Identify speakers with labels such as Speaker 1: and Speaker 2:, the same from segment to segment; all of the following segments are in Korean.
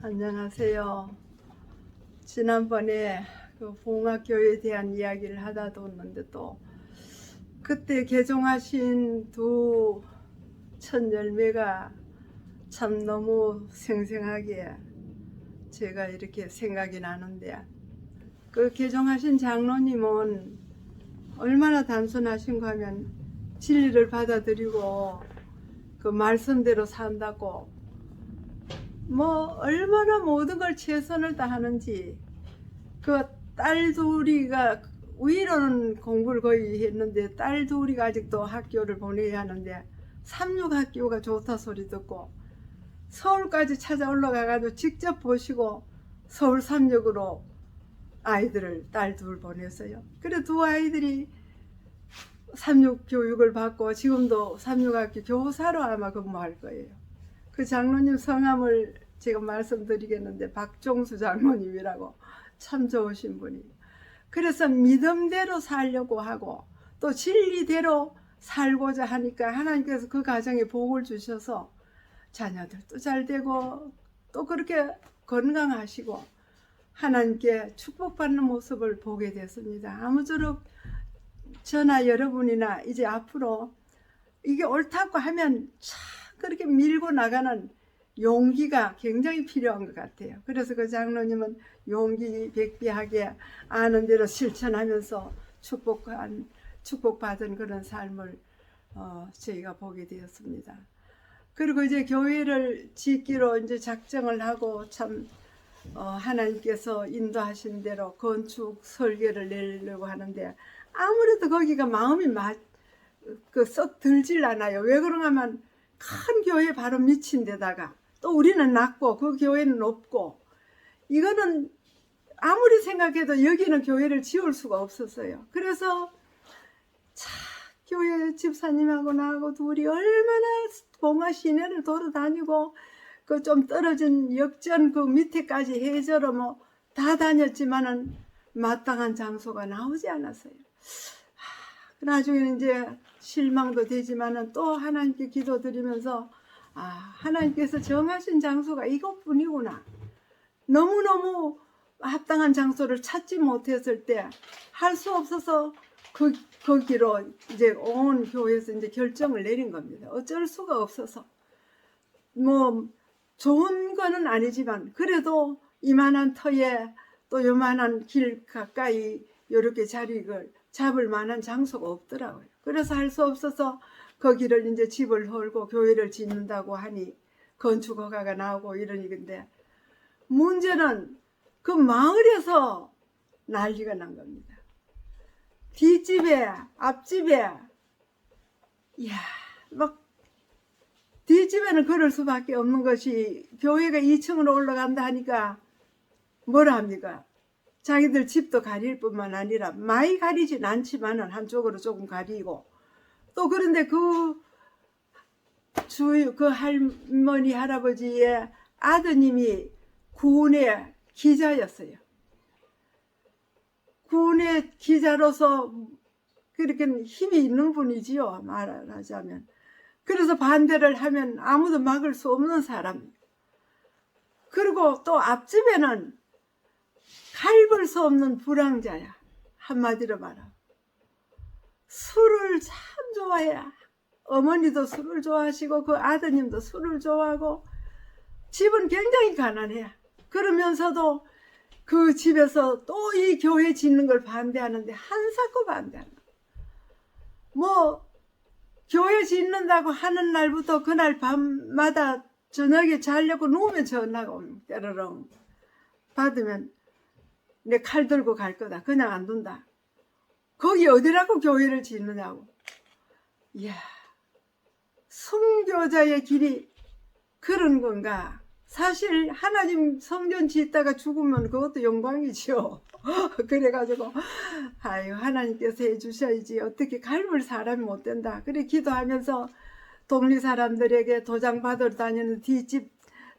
Speaker 1: 안녕하세요. 지난번에 그 봉합교회에 대한 이야기를 하다 뒀는데 또 그때 개종하신 두 첫 열매가 참 너무 생생하게 제가 이렇게 생각이 나는데, 그 개종하신 장로님은 얼마나 단순하신가 하면 진리를 받아들이고 그 말씀대로 산다고 뭐 얼마나 모든 걸 최선을 다하는지. 그 딸 둘이가 위로는 공부를 거의 했는데 딸 둘이가 아직도 학교를 보내야 하는데 삼육학교가 좋다 소리 듣고 서울까지 찾아 올라가가지고 직접 보시고 서울 삼육으로 아이들을 딸 둘 보냈어요. 그래 두 아이들이 삼육 교육을 받고 지금도 삼육학교 교사로 아마 근무할 거예요. 그 장로님 성함을 지금 말씀드리겠는데 박종수 장로님이라고 참 좋으신 분이. 그래서 믿음대로 살려고 하고 또 진리대로 살고자 하니까 하나님께서 그 가정에 복을 주셔서 자녀들도 잘 되고 또 그렇게 건강하시고 하나님께 축복받는 모습을 보게 됐습니다. 아무쪼록 저나 여러분이나 이제 앞으로 이게 옳다고 하면 참 그렇게 밀고 나가는 용기가 굉장히 필요한 것 같아요. 그래서 그 장로님은 용기 백비하게 아는 대로 실천하면서 축복받은 그런 삶을 저희가 보게 되었습니다. 그리고 이제 교회를 짓기로 이제 작정을 하고 참 하나님께서 인도하신 대로 건축 설계를 내려고 하는데 아무래도 거기가 마음이 썩 들질 않아요. 왜 그런가 하면 큰 교회 바로 미친 데다가 또 우리는 낮고 그 교회는 높고, 이거는 아무리 생각해도 여기는 교회를 지을 수가 없었어요. 그래서 교회 집사님하고 나하고 둘이 얼마나 봉화 시내를 돌아다니고 그 좀 떨어진 역전 그 밑에까지 해저로 뭐 다 다녔지만은 마땅한 장소가 나오지 않았어요. 나중에는 이제 실망도 되지만은 또 하나님께 기도드리면서 하나님께서 정하신 장소가 이것뿐이구나. 너무너무 합당한 장소를 찾지 못했을 때 할 수 없어서 거기로 이제 온 교회에서 이제 결정을 내린 겁니다. 어쩔 수가 없어서. 뭐 좋은 거는 아니지만 그래도 이만한 터에 또 요만한 길 가까이 이렇게 자리를 잡을 만한 장소가 없더라고요. 그래서 할 수 없어서 거기를 이제 집을 헐고 교회를 짓는다고 하니 건축 허가가 나오고 이러니, 근데 문제는 그 마을에서 난리가 난 겁니다. 뒷집에 앞집에 막 뒷집에는 그럴 수밖에 없는 것이, 교회가 2층으로 올라간다 하니까 뭐라 합니까? 자기들 집도 가릴 뿐만 아니라 많이 가리진 않지만은 한쪽으로 조금 가리고, 또 그런데 그 할머니 할아버지의 아드님이 군의 기자였어요. 군의 기자로서 그렇게 힘이 있는 분이지요, 말하자면. 그래서 반대를 하면 아무도 막을 수 없는 사람. 그리고 또 앞집에는 갈볼 수 없는 불황자야. 한마디로 말하면 술을 참 좋아해. 어머니도 술을 좋아하시고 그 아드님도 술을 좋아하고 집은 굉장히 가난해. 그러면서도 그 집에서 또 이 교회 짓는 걸 반대하는데 한사코 반대하는. 뭐 교회 짓는다고 하는 날부터 그날 밤마다 저녁에 자려고 누우면 전화가 옵니다. 때르렁 받으면 내 칼 들고 갈 거다. 그냥 안 둔다. 거기 어디라고 교회를 짓느냐고. 이야, 순교자의 길이 그런 건가? 사실 하나님 성전 짓다가 죽으면 그것도 영광이죠. 그래가지고 하나님께서 해주셔야지 어떻게 갈물 사람이 못 된다. 그래 기도하면서 동리 사람들에게 도장 받으러 다니는 뒷집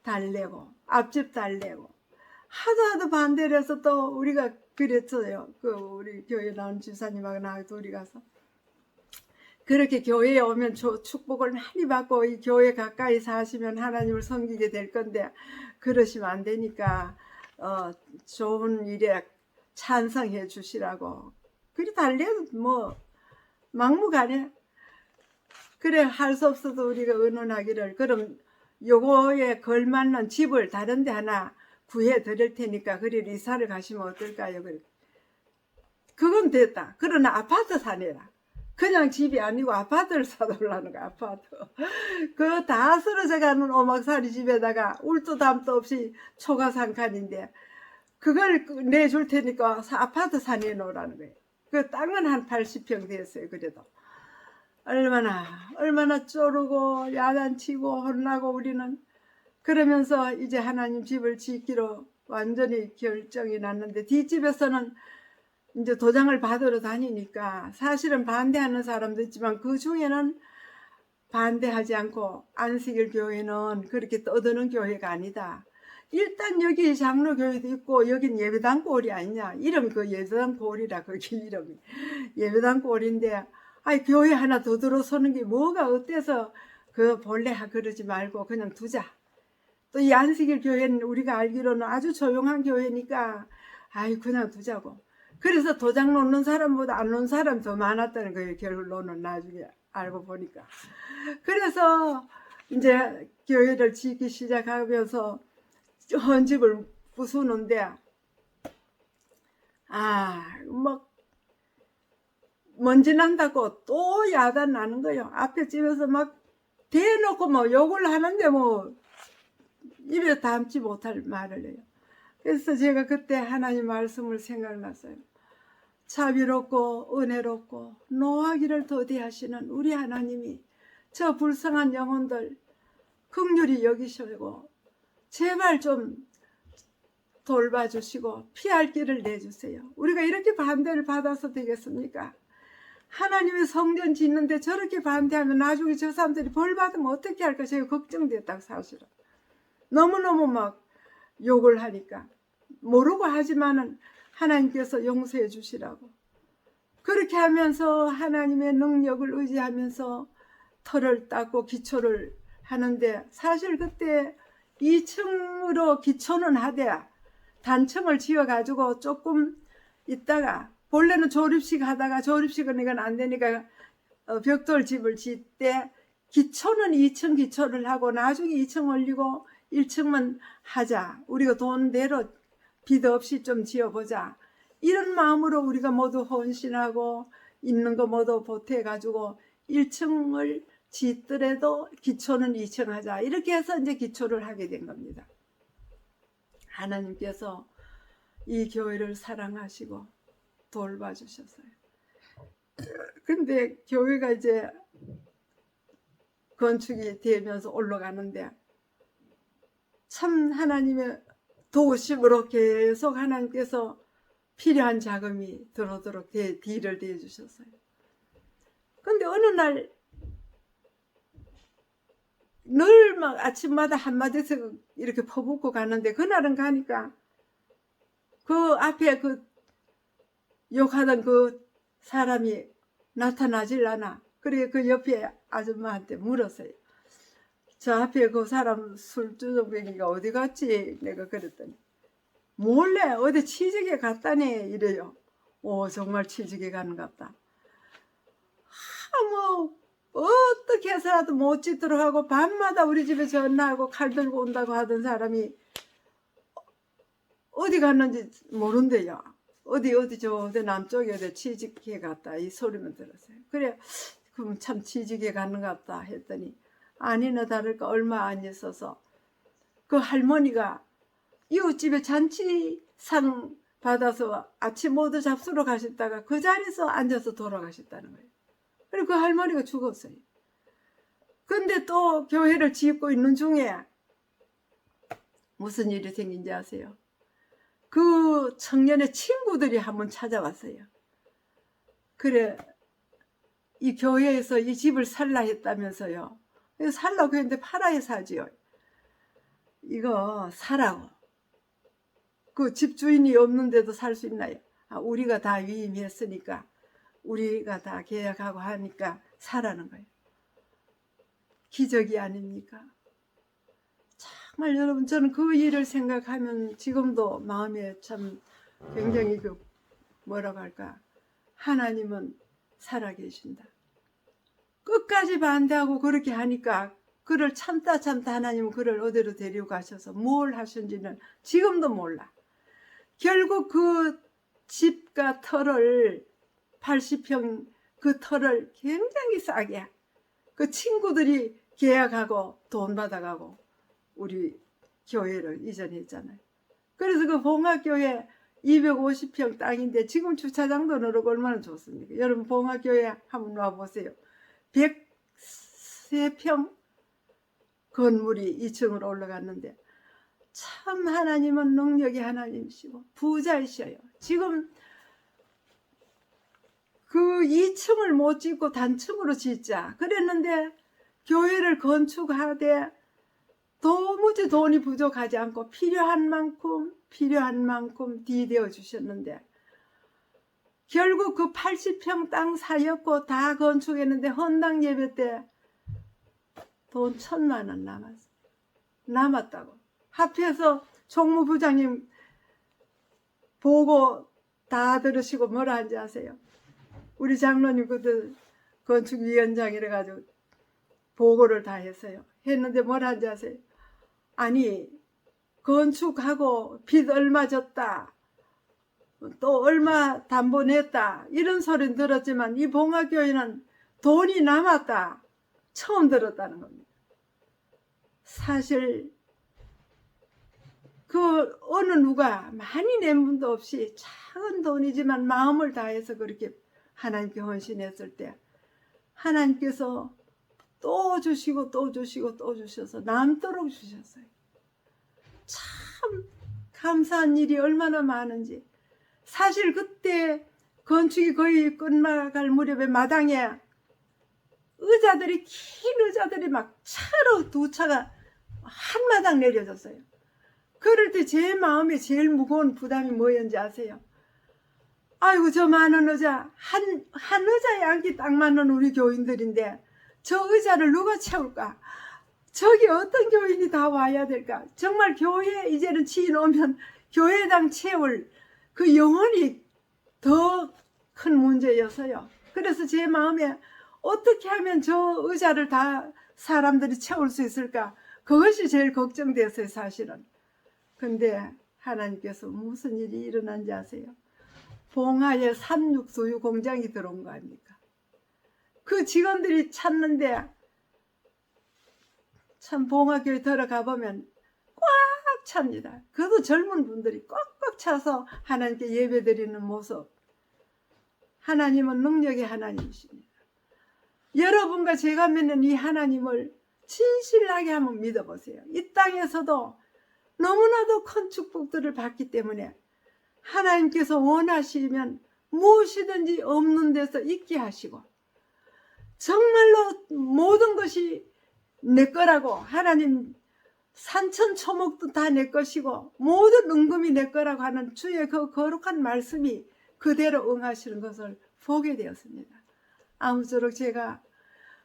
Speaker 1: 달래고 앞집 달래고 하도 반대를 해서 또 우리가 그랬어요. 그 우리 교회 나온 집사님하고 나 둘이 가서 그렇게 교회에 오면 축복을 많이 받고 이 교회 가까이 사시면 하나님을 섬기게 될 건데 그러시면 안 되니까 좋은 일에 찬성해 주시라고. 그리 달래도 뭐 막무가내. 그래 할 수 없어도 우리가 의논하기를 그럼 요거에 걸맞는 집을 다른 데 하나 구해 드릴 테니까 그리 이사를 가시면 어떨까요? 그건 됐다. 그러나 아파트 사내라. 그냥 집이 아니고 아파트를 사달라는 거야. 아파트. 그 다 쓰러져가는 오막살이 집에다가 울도 담도 없이 초가상칸인데 그걸 내줄 테니까 아파트 사내 놓으라는 거예요. 그 땅은 한 80평 됐어요. 그래도 얼마나 쪼르고 야단치고 혼나고 우리는 그러면서 이제 하나님 집을 짓기로 완전히 결정이 났는데 뒷집에서는 이제 도장을 받으러 다니니까 사실은 반대하는 사람도 있지만 그 중에는 반대하지 않고 안식일 교회는 그렇게 떠드는 교회가 아니다. 일단 여기 장로교회도 있고 여긴 예배당 꼴이 아니냐. 이름이 그 예배당 꼴이라 거기 이름이 예배당 꼴인데 아이 교회 하나 더 들어서는 게 뭐가 어때서 그 본래 그러지 말고 그냥 두자. 또 이 안식일 교회는 우리가 알기로는 아주 조용한 교회니까 아이 그냥 두자고. 그래서 도장 놓는 사람보다 안 놓는 사람 더 많았다는 거예요. 결론은 나중에 알고 보니까. 그래서 이제 교회를 짓기 시작하면서 헌집을 부수는데 막 먼지 난다고 또 야단 나는 거예요. 앞에 집에서 막 대놓고 뭐 욕을 하는데 뭐 입에 담지 못할 말을 해요. 그래서 제가 그때 하나님 말씀을 생각났어요. 자비롭고 은혜롭고 노하기를 더디하시는 우리 하나님이 저 불쌍한 영혼들 긍휼히 여기시고 제발 좀 돌봐주시고 피할 길을 내주세요. 우리가 이렇게 반대를 받아서 되겠습니까? 하나님의 성전 짓는데 저렇게 반대하면 나중에 저 사람들이 벌 받으면 어떻게 할까 제가 걱정됐다고 사실은. 너무너무 막 욕을 하니까 모르고 하지만은 하나님께서 용서해 주시라고. 그렇게 하면서 하나님의 능력을 의지하면서 털을 닦고 기초를 하는데 사실 그때 2층으로 기초는 하되 단층을 지어가지고 조금 있다가 본래는 조립식 하다가 조립식은 이건 안 되니까 벽돌 집을 짓때 기초는 2층 기초를 하고 나중에 2층 올리고 1층만 하자. 우리가 돈대로 빚 없이 좀 지어보자. 이런 마음으로 우리가 모두 헌신하고 있는 거 모두 보태가지고 1층을 짓더라도 기초는 2층 하자. 이렇게 해서 이제 기초를 하게 된 겁니다. 하나님께서 이 교회를 사랑하시고 돌봐주셨어요. 근데 교회가 이제 건축이 되면서 올라가는데 참 하나님의 도우심으로 계속 하나님께서 필요한 자금이 들어오도록 딜을 대주셨어요. 근데 어느 날 늘 막 아침마다 한마디씩 이렇게 퍼붓고 가는데 그날은 가니까 그 앞에 그 욕하던 그 사람이 나타나질 않아. 그래 그 옆에 아줌마한테 물었어요. 저 앞에 그 사람 술주정뱅이가 어디 갔지? 내가 그랬더니 몰래 어디 취직에 갔다네 이래요. 오 정말 취직에 가는 것 같다. 뭐 어떻게 해서라도 못 짓도록 하고 밤마다 우리 집에 전화하고 칼 들고 온다고 하던 사람이 어디 갔는지 모른대요. 어디 저 남쪽에 어디 취직해 갔다 이 소리만 들었어요. 그래 그럼 참 취직해 가는 것 같다 했더니 아니나 다를까 얼마 안 있어서 그 할머니가 이웃집에 잔치상 받아서 아침 모두 잡수러 가셨다가 그 자리에서 앉아서 돌아가셨다는 거예요. 그리고 그 할머니가 죽었어요. 근데 또 교회를 짓고 있는 중에 무슨 일이 생긴지 아세요? 그 청년의 친구들이 한번 찾아왔어요. 그래 이 교회에서 이 집을 살라 했다면서요. 살라고 했는데 팔아야 사지요. 이거 사라고. 그 집주인이 없는데도 살 수 있나요? 우리가 다 위임했으니까 우리가 다 계약하고 하니까 사라는 거예요. 기적이 아닙니까? 정말 여러분, 저는 그 일을 생각하면 지금도 마음에 참 굉장히 뭐라고 할까, 하나님은 살아계신다. 끝까지 반대하고 그렇게 하니까 그를 참다 하나님은 그를 어디로 데리고 가셔서 뭘 하신지는 지금도 몰라. 결국 그 집과 터를 80평 그 터를 굉장히 싸게 그 친구들이 계약하고 돈 받아가고 우리 교회를 이전했잖아요. 그래서 그 봉화교회 250평 땅인데 지금 주차장도 늘고 얼마나 좋습니까? 여러분 봉화교회 한번 와보세요. 103평 건물이 2층으로 올라갔는데 참 하나님은 능력의 하나님이시고 부자이셔요. 지금 그 2층을 못 짓고 단층으로 짓자 그랬는데 교회를 건축하되 도무지 돈이 부족하지 않고 필요한 만큼 디되어 주셨는데 결국 그 80평 땅 사였고 다 건축했는데 헌당 예배 때 돈 1,000만 원 남았다고. 합해서 총무부장님 보고 다 들으시고 뭐라 한지 아세요? 우리 장로님 그때 건축위원장이라 가지고 보고를 다 했어요. 했는데 뭐라 한지 아세요? 아니 건축하고 빚 얼마 졌다 또 얼마 담보 냈다 이런 소리는 들었지만 이 봉화교회는 돈이 남았다 처음 들었다는 겁니다. 사실 그 어느 누가 많이 낸 분도 없이 작은 돈이지만 마음을 다해서 그렇게 하나님께 헌신했을 때 하나님께서 또 주시고 또 주시고 또 주셔서 남도록 주셨어요. 참 감사한 일이 얼마나 많은지. 사실 그때 건축이 거의 끝나갈 무렵에 마당에 의자들이 긴 의자들이 막 차로 두 차가 한 마당 내려졌어요. 그럴 때 제 마음에 제일 무거운 부담이 뭐였는지 아세요? 아이고 저 많은 의자 한 의자에 앉기 딱 맞는 우리 교인들인데 저 의자를 누가 채울까? 저기 어떤 교인이 다 와야 될까? 정말 교회 이제는 지인 오면 교회당 채울 그 영혼이 더 큰 문제였어요. 그래서 제 마음에 어떻게 하면 저 의자를 다 사람들이 채울 수 있을까? 그것이 제일 걱정됐어요, 사실은. 근데 하나님께서 무슨 일이 일어난지 아세요? 봉화에 삼육수유 공장이 들어온 거 아닙니까? 그 직원들이 찾는데 참 봉화교회 들어가 보면 꽉 찹니다. 그래도 젊은 분들이 꽉꽉 차서 하나님께 예배드리는 모습. 하나님은 능력의 하나님이십니다. 여러분과 제가 믿는 이 하나님을 진실하게 한번 믿어보세요. 이 땅에서도 너무나도 큰 축복들을 받기 때문에 하나님께서 원하시면 무엇이든지 없는 데서 있게 하시고 정말로 모든 것이 내 거라고 하나님 산천초목도 다 내 것이고 모든 은금이 내 거라고 하는 주의 그 거룩한 말씀이 그대로 응하시는 것을 보게 되었습니다. 아무쪼록 제가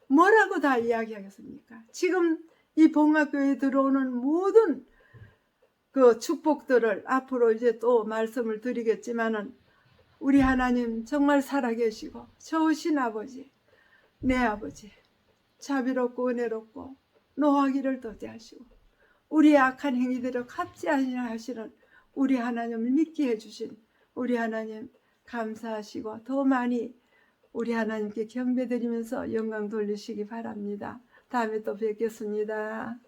Speaker 1: 뭐라고 다 이야기하겠습니까? 지금 이 봉화교회에 들어오는 모든 그 축복들을 앞으로 이제 또 말씀을 드리겠지만은 우리 하나님 정말 살아계시고 좋으신 아버지, 내 아버지 자비롭고 은혜롭고 노하기를 더디하시고 우리의 악한 행위들을 갚지하시냐 하시는 우리 하나님을 믿게 해주신 우리 하나님 감사하시고 더 많이 우리 하나님께 경배드리면서 영광 돌리시기 바랍니다. 다음에 또 뵙겠습니다.